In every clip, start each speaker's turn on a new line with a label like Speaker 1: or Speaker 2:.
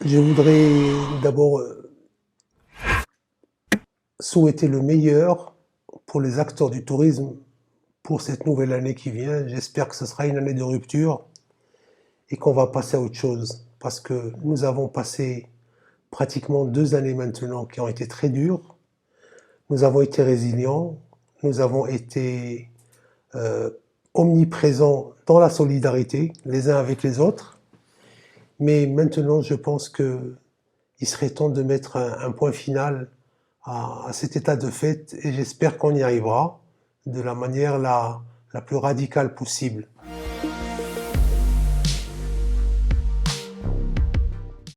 Speaker 1: Je voudrais d'abord souhaiter le meilleur pour les acteurs du tourisme pour cette nouvelle année qui vient. J'espère que ce sera une année de rupture et qu'on va passer à autre chose. Parce que nous avons passé pratiquement 2 années maintenant qui ont été très dures. Nous avons été résilients, nous avons été omniprésents dans la solidarité les uns avec les autres. Mais maintenant, je pense qu'il serait temps de mettre un point final à cet état de fait et j'espère qu'on y arrivera de la manière la plus radicale possible.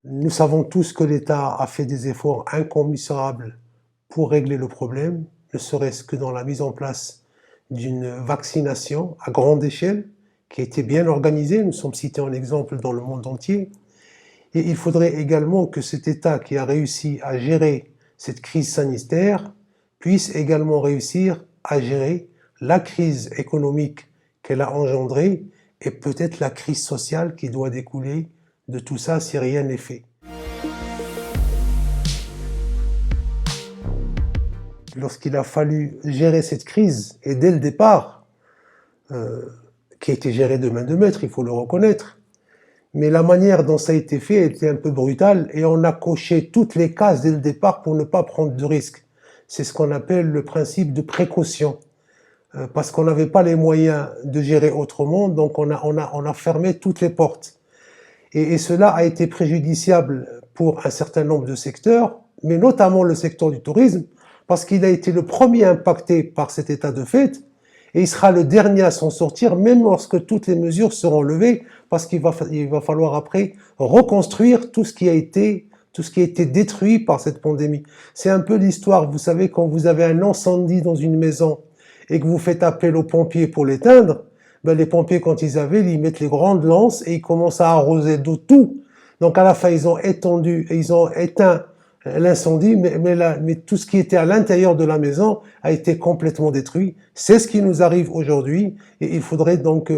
Speaker 1: Nous savons tous que l'État a fait des efforts incommensurables pour régler le problème, ne serait-ce que dans la mise en place d'une vaccination à grande échelle qui a été bien organisée. Nous sommes cités en exemple dans le monde entier. Et il faudrait également que cet État qui a réussi à gérer cette crise sanitaire puisse également réussir à gérer la crise économique qu'elle a engendrée et peut-être la crise sociale qui doit découler de tout ça si rien n'est fait. Lorsqu'il a fallu gérer cette crise, et dès le départ, qui a été gérée de main de maître, il faut le reconnaître, mais la manière dont ça a été fait était un peu brutale et on a coché toutes les cases dès le départ pour ne pas prendre de risques. C'est ce qu'on appelle le principe de précaution. Parce qu'on n'avait pas les moyens de gérer autrement, donc on a fermé toutes les portes. Et cela a été préjudiciable pour un certain nombre de secteurs, mais notamment le secteur du tourisme, parce qu'il a été le premier impacté par cet état de fait, et il sera le dernier à s'en sortir, même lorsque toutes les mesures seront levées, parce qu'il va falloir après reconstruire tout ce qui a été détruit par cette pandémie. C'est un peu l'histoire, vous savez, quand vous avez un incendie dans une maison et que vous faites appel aux pompiers pour l'éteindre, ben les pompiers, quand ils mettent les grandes lances et ils commencent à arroser d'eau tout. Donc à la fin, ils ont étendu et ils ont éteint l'incendie, mais tout ce qui était à l'intérieur de la maison a été complètement détruit. C'est ce qui nous arrive aujourd'hui et il faudrait donc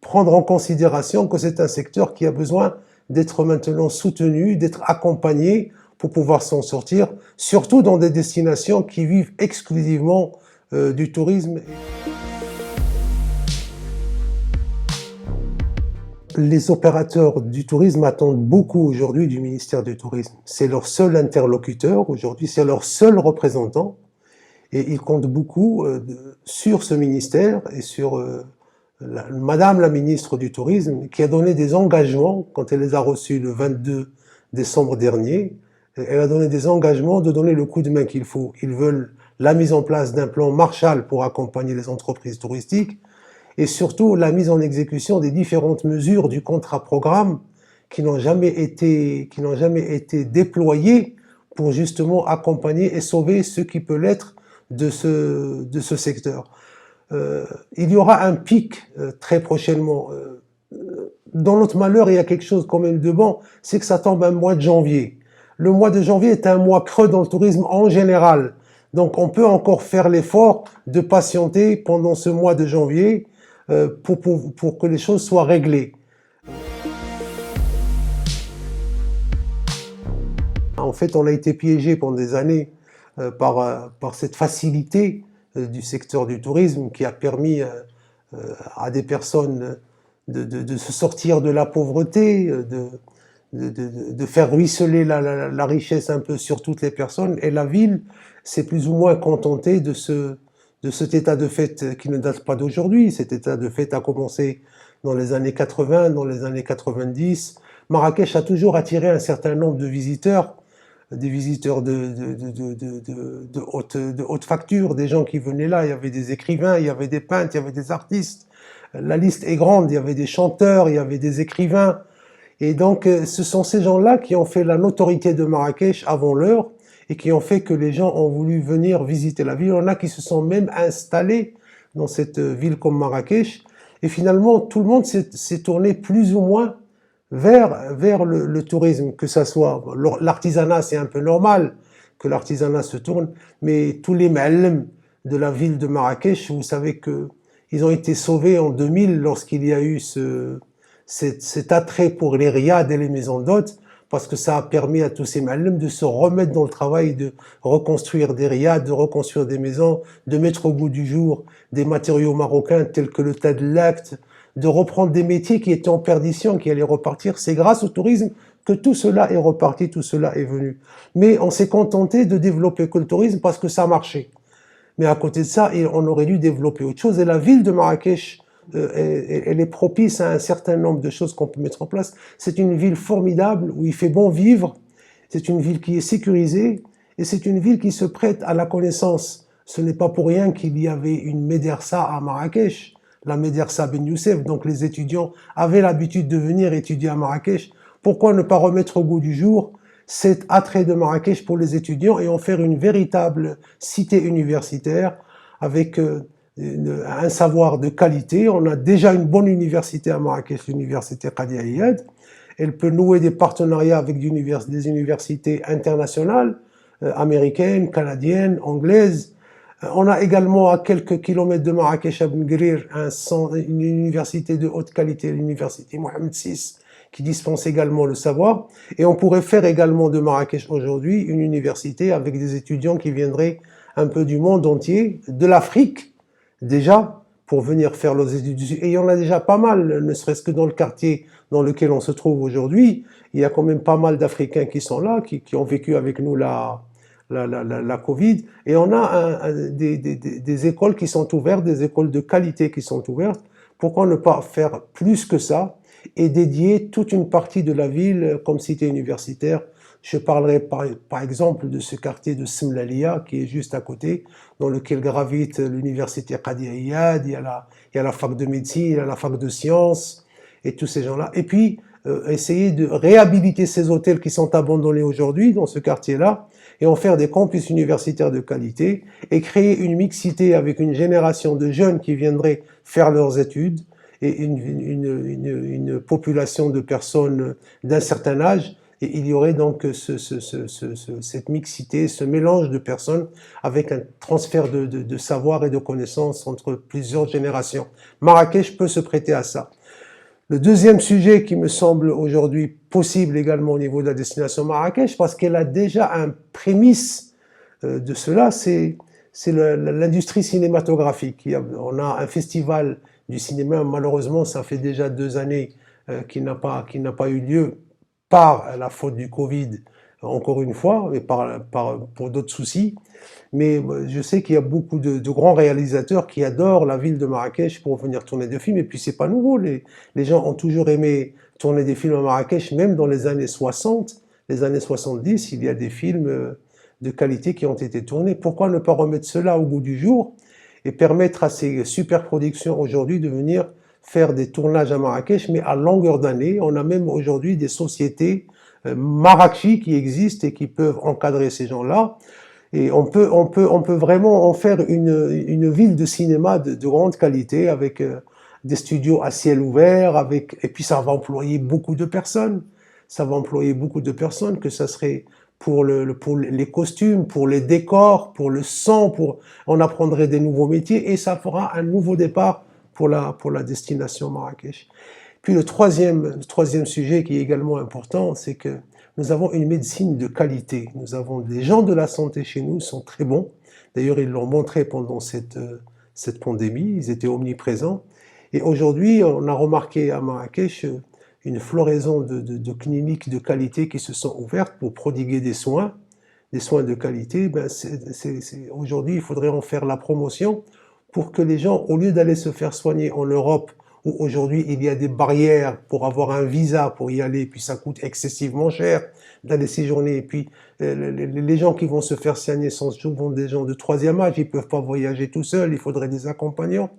Speaker 1: prendre en considération que c'est un secteur qui a besoin d'être maintenant soutenu, d'être accompagné pour pouvoir s'en sortir, surtout dans des destinations qui vivent exclusivement du tourisme. Les opérateurs du tourisme attendent beaucoup aujourd'hui du ministère du Tourisme. C'est leur seul interlocuteur aujourd'hui, c'est leur seul représentant. Et ils comptent beaucoup sur ce ministère et sur Madame la ministre du Tourisme qui a donné des engagements quand elle les a reçus le 22 décembre dernier. Elle a donné des engagements de donner le coup de main qu'il faut. Ils veulent la mise en place d'un plan Marshall pour accompagner les entreprises touristiques et surtout la mise en exécution des différentes mesures du contrat-programme qui n'ont jamais été déployées pour justement accompagner et sauver ce qui peut l'être de ce secteur. Il y aura un pic très prochainement. Dans notre malheur, il y a quelque chose quand même de bon, c'est que ça tombe un mois de janvier. Le mois de janvier est un mois creux dans le tourisme en général. Donc on peut encore faire l'effort de patienter pendant ce mois de janvier pour que les choses soient réglées. En fait, on a été piégé pendant des années par cette facilité du secteur du tourisme qui a permis à des personnes de se sortir de la pauvreté, de faire ruisseler la richesse un peu sur toutes les personnes. Et la ville s'est plus ou moins contentée de cet état de fait qui ne date pas d'aujourd'hui. Cet état de fait a commencé dans les années 80, dans les années 90. Marrakech a toujours attiré un certain nombre de visiteurs, des visiteurs de haute facture, des gens qui venaient là. Il y avait des écrivains, il y avait des peintres, il y avait des artistes. La liste est grande, il y avait des chanteurs, il y avait des écrivains. Et donc, ce sont ces gens-là qui ont fait la notoriété de Marrakech avant l'heure et qui ont fait que les gens ont voulu venir visiter la ville. Il y en a qui se sont même installés dans cette ville comme Marrakech. Et finalement, tout le monde s'est tourné plus ou moins vers le tourisme, que ça soit l'artisanat, c'est un peu normal que l'artisanat se tourne, mais tous les ma'allem de la ville de Marrakech, vous savez que ils ont été sauvés en 2000 lorsqu'il y a eu cet attrait pour les riads et les maisons d'hôtes, parce que ça a permis à tous ces ma'alem de se remettre dans le travail, de reconstruire des riads, de reconstruire des maisons, de mettre au goût du jour des matériaux marocains tels que le tadlakt, de reprendre des métiers qui étaient en perdition, qui allaient repartir. C'est grâce au tourisme que tout cela est reparti, tout cela est venu. Mais on s'est contenté de développer que le tourisme parce que ça marchait. Mais à côté de ça, on aurait dû développer autre chose. Et la ville de Marrakech, elle est propice à un certain nombre de choses qu'on peut mettre en place. C'est une ville formidable où il fait bon vivre. C'est une ville qui est sécurisée et c'est une ville qui se prête à la connaissance. Ce n'est pas pour rien qu'il y avait une médersa à Marrakech, la médersa Ben Youssef. Donc les étudiants avaient l'habitude de venir étudier à Marrakech. Pourquoi ne pas remettre au goût du jour cet attrait de Marrakech pour les étudiants et en faire une véritable cité universitaire avec un savoir de qualité. On a déjà une bonne université à Marrakech, l'université Qadi Ayyad. Elle peut nouer des partenariats avec des universités internationales, américaines, canadiennes, anglaises. On a également à quelques kilomètres de Marrakech, à Ben Guerir, une université de haute qualité, l'université Mohamed VI, qui dispense également le savoir. Et on pourrait faire également de Marrakech aujourd'hui une université avec des étudiants qui viendraient un peu du monde entier, de l'Afrique déjà, pour venir faire leurs études. Et il y en a déjà pas mal, ne serait-ce que dans le quartier dans lequel on se trouve aujourd'hui. Il y a quand même pas mal d'Africains qui sont là, qui ont vécu avec nous la Covid. Et on a des écoles qui sont ouvertes, des écoles de qualité qui sont ouvertes. Pourquoi ne pas faire plus que ça et dédier toute une partie de la ville comme cité universitaire? Je parlerai par exemple de ce quartier de Semlalia qui est juste à côté, dans lequel gravite l'université Qadi Ayyad, il y a la fac de médecine, il y a la fac de sciences et tous ces gens-là. Et puis essayer de réhabiliter ces hôtels qui sont abandonnés aujourd'hui dans ce quartier-là et en faire des campus universitaires de qualité et créer une mixité avec une génération de jeunes qui viendraient faire leurs études et une population de personnes d'un certain âge. Et il y aurait donc cette mixité, ce mélange de personnes avec un transfert de savoir et de connaissances entre plusieurs générations. Marrakech peut se prêter à ça. Le deuxième sujet qui me semble aujourd'hui possible également au niveau de la destination Marrakech, parce qu'elle a déjà un prémisse de cela, c'est l'industrie cinématographique. On a un festival du cinéma, malheureusement ça fait déjà 2 années qui n'a pas eu lieu par la faute du Covid, encore une fois, et pour d'autres soucis. Mais je sais qu'il y a beaucoup de grands réalisateurs qui adorent la ville de Marrakech pour venir tourner des films. Et puis c'est pas nouveau, les gens ont toujours aimé tourner des films à Marrakech, même dans les années 60, les années 70, il y a des films de qualité qui ont été tournés. Pourquoi ne pas remettre cela au goût du jour et permettre à ces super productions aujourd'hui de venir faire des tournages à Marrakech, mais à longueur d'année. On a même aujourd'hui des sociétés Marrakech qui existent et qui peuvent encadrer ces gens-là. Et on peut vraiment en faire une ville de cinéma de grande qualité avec des studios à ciel ouvert, et puis ça va employer beaucoup de personnes. Ça va employer beaucoup de personnes, que ça serait pour les costumes, pour les décors, pour le son, on apprendrait des nouveaux métiers et ça fera un nouveau départ pour la destination Marrakech. Puis le troisième sujet qui est également important, c'est que nous avons une médecine de qualité. Nous avons des gens de la santé chez nous, sont très bons. D'ailleurs, ils l'ont montré pendant cette pandémie, ils étaient omniprésents. Et aujourd'hui, on a remarqué à Marrakech une floraison de cliniques de qualité qui se sont ouvertes pour prodiguer des soins de qualité. Aujourd'hui, il faudrait en faire la promotion pour que les gens, au lieu d'aller se faire soigner en Europe, où aujourd'hui il y a des barrières pour avoir un visa pour y aller, puis ça coûte excessivement cher d'aller séjourner, et puis les gens qui vont se faire soigner sont souvent des gens de 3e âge, ils peuvent pas voyager tout seuls, il faudrait des accompagnants.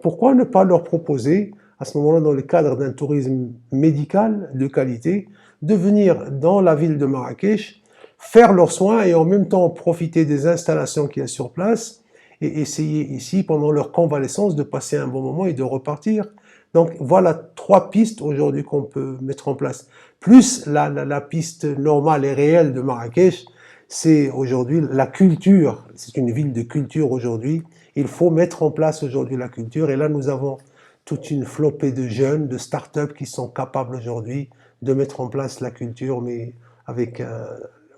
Speaker 1: Pourquoi ne pas leur proposer, à ce moment-là, dans le cadre d'un tourisme médical de qualité, de venir dans la ville de Marrakech, faire leurs soins et en même temps profiter des installations qu'il y a sur place, et essayer ici, pendant leur convalescence, de passer un bon moment et de repartir. Donc voilà 3 pistes aujourd'hui qu'on peut mettre en place. Plus la piste normale et réelle de Marrakech, c'est aujourd'hui la culture. C'est une ville de culture aujourd'hui. Il faut mettre en place aujourd'hui la culture. Et là, nous avons toute une flopée de jeunes, de start-up qui sont capables aujourd'hui de mettre en place la culture, mais avec un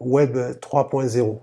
Speaker 1: Web 3.0.